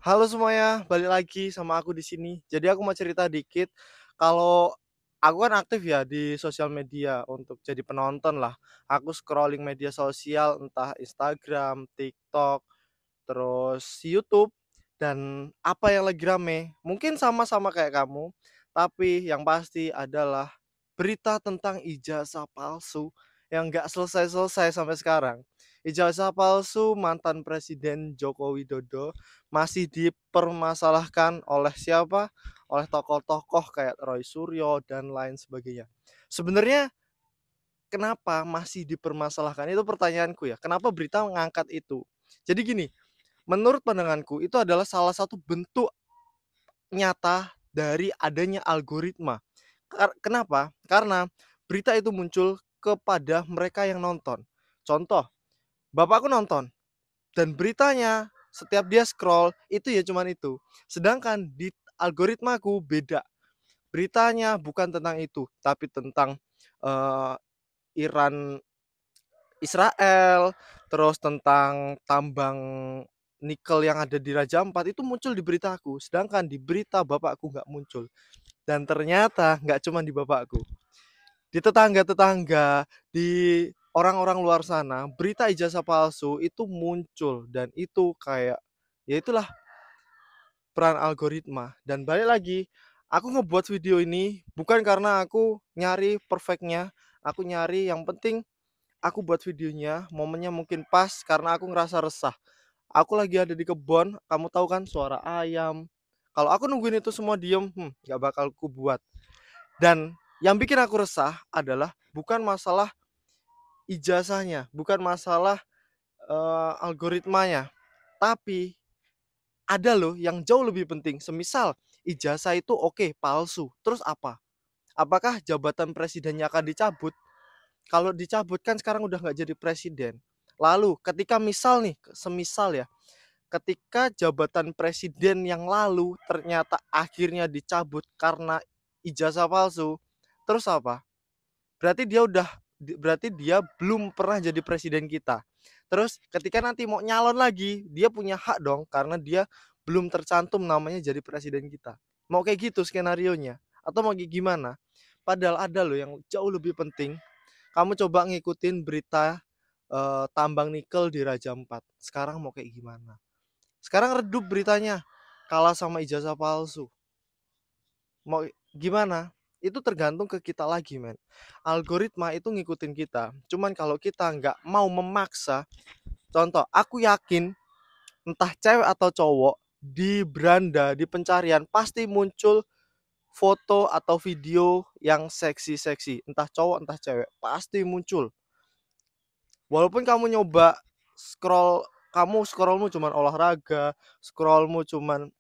Halo semuanya, balik lagi sama aku di sini. Jadi aku mau cerita dikit, kalau aku kan aktif ya di sosial media untuk jadi penonton lah. Aku scrolling media sosial entah Instagram, TikTok, terus YouTube, dan apa yang lagi rame. Mungkin sama-sama kayak kamu, tapi yang pasti adalah berita tentang ijazah palsu yang nggak selesai-selesai sampai sekarang. Ijazah palsu mantan Presiden Joko Widodo masih dipermasalahkan oleh siapa? Oleh tokoh-tokoh kayak Roy Suryo dan lain sebagainya. Sebenarnya kenapa masih dipermasalahkan? Itu pertanyaanku ya. Kenapa berita mengangkat itu? Jadi gini, menurut pandanganku itu adalah salah satu bentuk nyata dari adanya algoritma. Kenapa? Karena berita itu muncul kepada mereka yang nonton. Contoh, bapakku nonton dan beritanya setiap dia scroll itu ya cuman itu. Sedangkan di algoritmaku beda. Beritanya bukan tentang itu, tapi tentang uh, Iran Israel, terus tentang tambang nikel yang ada di Raja Ampat itu muncul di beritaku, sedangkan di berita bapakku nggak muncul. Dan ternyata nggak cuma di bapakku, di tetangga-tetangga, di orang-orang luar sana, berita ijazah palsu itu muncul dan itu kayak ya itulah peran algoritma. Dan balik lagi, aku ngebuat video ini bukan karena aku nyari perfectnya, aku nyari yang penting aku buat videonya momennya mungkin pas karena aku ngerasa resah. Aku lagi ada di kebun, kamu tahu kan suara ayam. Kalau aku nungguin itu semua diem, gak bakal ku buat. Dan yang bikin aku resah adalah bukan masalah ijazahnya, bukan masalah algoritmanya, tapi ada loh yang jauh lebih penting. Semisal ijazah itu oke, palsu, terus apa? Apakah jabatan presidennya akan dicabut? Kalau dicabut kan sekarang udah nggak jadi presiden. Lalu ketika misal nih, semisal ya, ketika jabatan presiden yang lalu ternyata akhirnya dicabut karena ijazah palsu, terus apa? Berarti dia belum pernah jadi presiden kita. Terus ketika nanti mau nyalon lagi, dia punya hak dong karena dia belum tercantum namanya jadi presiden kita. Mau kayak gitu skenarionya atau mau kayak gimana? Padahal ada loh yang jauh lebih penting. Kamu coba ngikutin berita tambang nikel di Raja Ampat. Sekarang mau kayak gimana? Sekarang redup beritanya, kalah sama ijazah palsu. Mau gimana? Itu tergantung ke kita lagi, men. Algoritma itu ngikutin kita. Cuman kalau kita nggak mau memaksa, contoh, aku yakin entah cewek atau cowok di beranda, di pencarian pasti muncul foto atau video yang seksi-seksi. Entah cowok, entah cewek, pasti muncul. Walaupun kamu nyoba scrollmu cuman olahraga, scrollmu cuman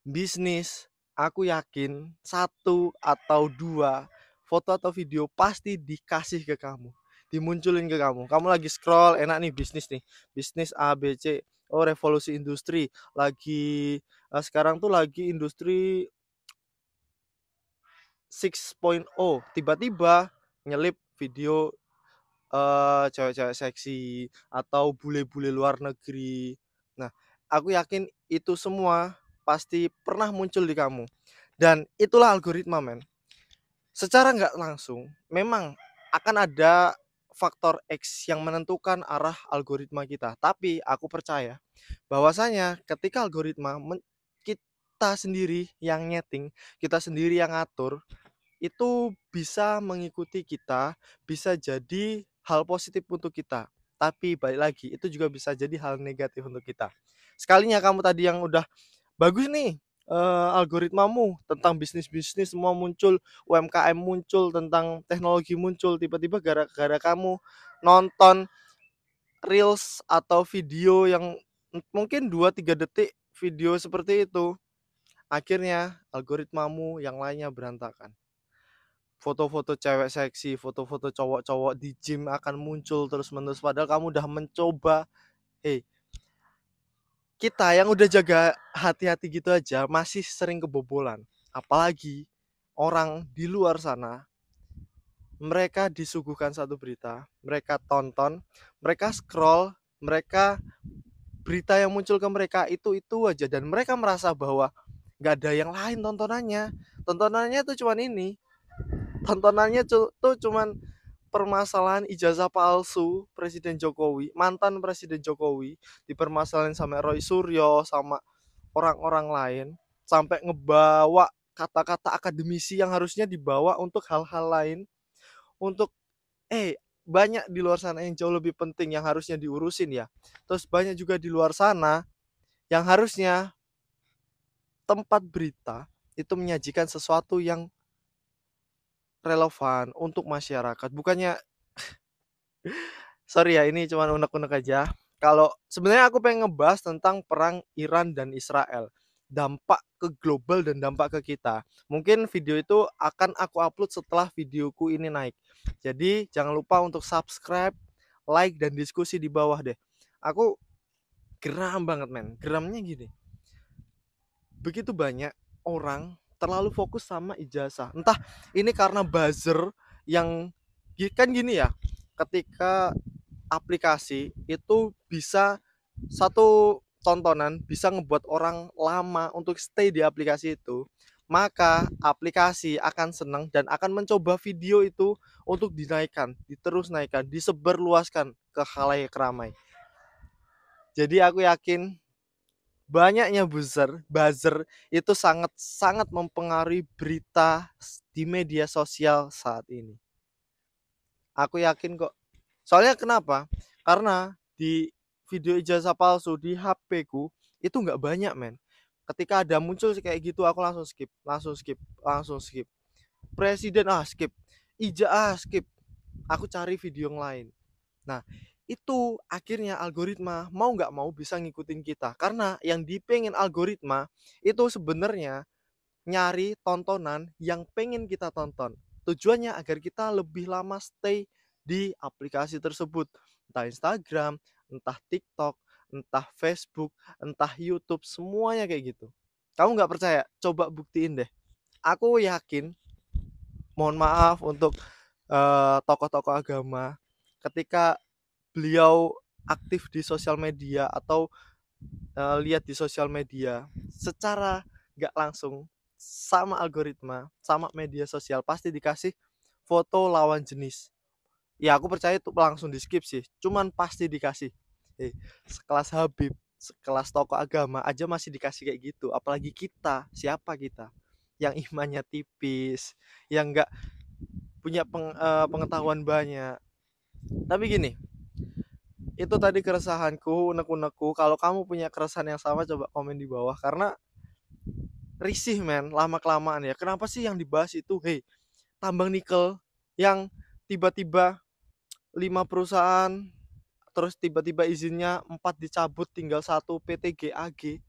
bisnis, aku yakin satu atau dua foto atau video pasti dikasih ke kamu, dimunculin ke kamu. Kamu lagi scroll enak nih, bisnis A B C, oh revolusi industri lagi, sekarang tuh lagi industri 6.0, tiba-tiba nyelip video cewek-cewek seksi atau bule-bule luar negeri. Nah, aku yakin itu semua pasti pernah muncul di kamu. Dan itulah algoritma, men. Secara nggak langsung, memang akan ada faktor X yang menentukan arah algoritma kita. Tapi aku percaya bahwasanya ketika algoritma kita sendiri yang nyeting, kita sendiri yang ngatur, itu bisa mengikuti kita, bisa jadi hal positif untuk kita. Tapi balik lagi, itu juga bisa jadi hal negatif untuk kita. Sekalinya kamu tadi yang udah bagus nih, algoritmamu tentang bisnis-bisnis semua muncul, UMKM muncul, tentang teknologi muncul, tiba-tiba gara-gara kamu nonton reels atau video yang mungkin 2-3 detik video seperti itu, akhirnya algoritmamu yang lainnya berantakan. Foto-foto cewek seksi, foto-foto cowok-cowok di gym akan muncul terus-menerus padahal kamu udah mencoba. Kita yang udah jaga hati-hati gitu aja masih sering kebobolan. Apalagi orang di luar sana, mereka disuguhkan satu berita, mereka tonton, mereka scroll, mereka berita yang muncul ke mereka itu aja, dan mereka merasa bahwa nggak ada yang lain tontonannya. Tontonannya tuh cuman ini, tontonannya tuh cuman permasalahan ijazah palsu Presiden Jokowi, mantan Presiden Jokowi, dipermasalahin sama Roy Suryo, sama orang-orang lain, sampai ngebawa kata-kata akademisi yang harusnya dibawa untuk hal-hal lain, untuk banyak di luar sana yang jauh lebih penting yang harusnya diurusin ya. Terus banyak juga di luar sana yang harusnya tempat berita itu menyajikan sesuatu yang relevan untuk masyarakat. Bukannya, sorry ya, ini cuma unek-unek aja. Kalau sebenarnya aku pengen ngebahas tentang perang Iran dan Israel, dampak ke global dan dampak ke kita. Mungkin video itu akan aku upload setelah videoku ini naik. Jadi jangan lupa untuk subscribe, like, dan diskusi di bawah deh. Aku geram banget men. Geramnya gini, begitu banyak orang terlalu fokus sama ijazah. Entah ini karena buzzer yang kan gini ya, ketika aplikasi itu bisa, satu tontonan bisa ngebuat orang lama untuk stay di aplikasi itu, maka aplikasi akan senang dan akan mencoba video itu untuk dinaikkan, diterus naikkan, disebarluaskan ke khalayak ramai. Jadi aku yakin banyaknya buzzer itu sangat sangat mempengaruhi berita di media sosial saat ini. Aku yakin kok. Soalnya kenapa? Karena di video ijazah palsu di HP ku itu nggak banyak men. Ketika ada muncul kayak gitu aku langsung skip, langsung skip. Presiden skip, skip. Aku cari video yang lain. Nah, itu akhirnya algoritma mau nggak mau bisa ngikutin kita, karena yang dipengen algoritma itu sebenarnya nyari tontonan yang pengen kita tonton. Tujuannya agar kita lebih lama stay di aplikasi tersebut. Entah Instagram, entah TikTok, entah Facebook, entah YouTube, semuanya kayak gitu. Kamu nggak percaya? Coba buktiin deh. Aku yakin, mohon maaf untuk tokoh-tokoh agama, ketika beliau aktif di sosial media atau lihat di sosial media, secara nggak langsung sama algoritma, sama media sosial pasti dikasih foto lawan jenis. Ya aku percaya itu langsung di skip sih, cuman pasti dikasih. Sekelas Habib, sekelas tokoh agama aja masih dikasih kayak gitu, apalagi kita, siapa kita yang imannya tipis, yang nggak punya pengetahuan banyak. Tapi gini, itu tadi keresahanku, unek-unekku. Kalau kamu punya keresahan yang sama, coba komen di bawah. Karena risih men, lama kelamaan ya. Kenapa sih yang dibahas itu tambang nikel yang tiba-tiba 5 perusahaan, terus tiba-tiba izinnya 4 dicabut, tinggal 1 PT GAG,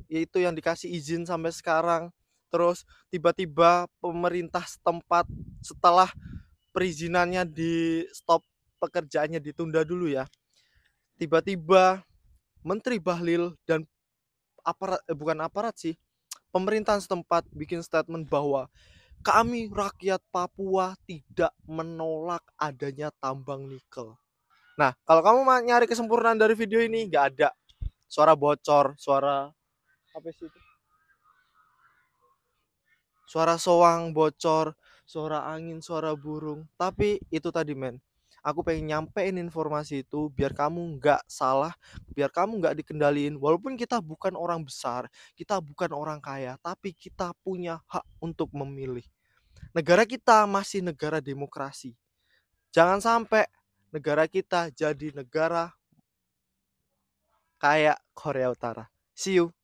yaitu yang dikasih izin sampai sekarang. Terus tiba-tiba pemerintah setempat setelah perizinannya di stop, pekerjaannya ditunda dulu ya, tiba-tiba Menteri Bahlil dan bukan aparat sih, pemerintahan setempat bikin statement bahwa kami rakyat Papua tidak menolak adanya tambang nikel. Nah, kalau kamu nyari kesempurnaan dari video ini, nggak ada suara bocor, suara apa sih itu? Suara soang bocor, suara angin, suara burung. Tapi itu tadi men, aku pengen nyampein informasi itu biar kamu nggak salah, biar kamu nggak dikendaliin. Walaupun kita bukan orang besar, kita bukan orang kaya, tapi kita punya hak untuk memilih. Negara kita masih negara demokrasi. Jangan sampai negara kita jadi negara kayak Korea Utara. See you.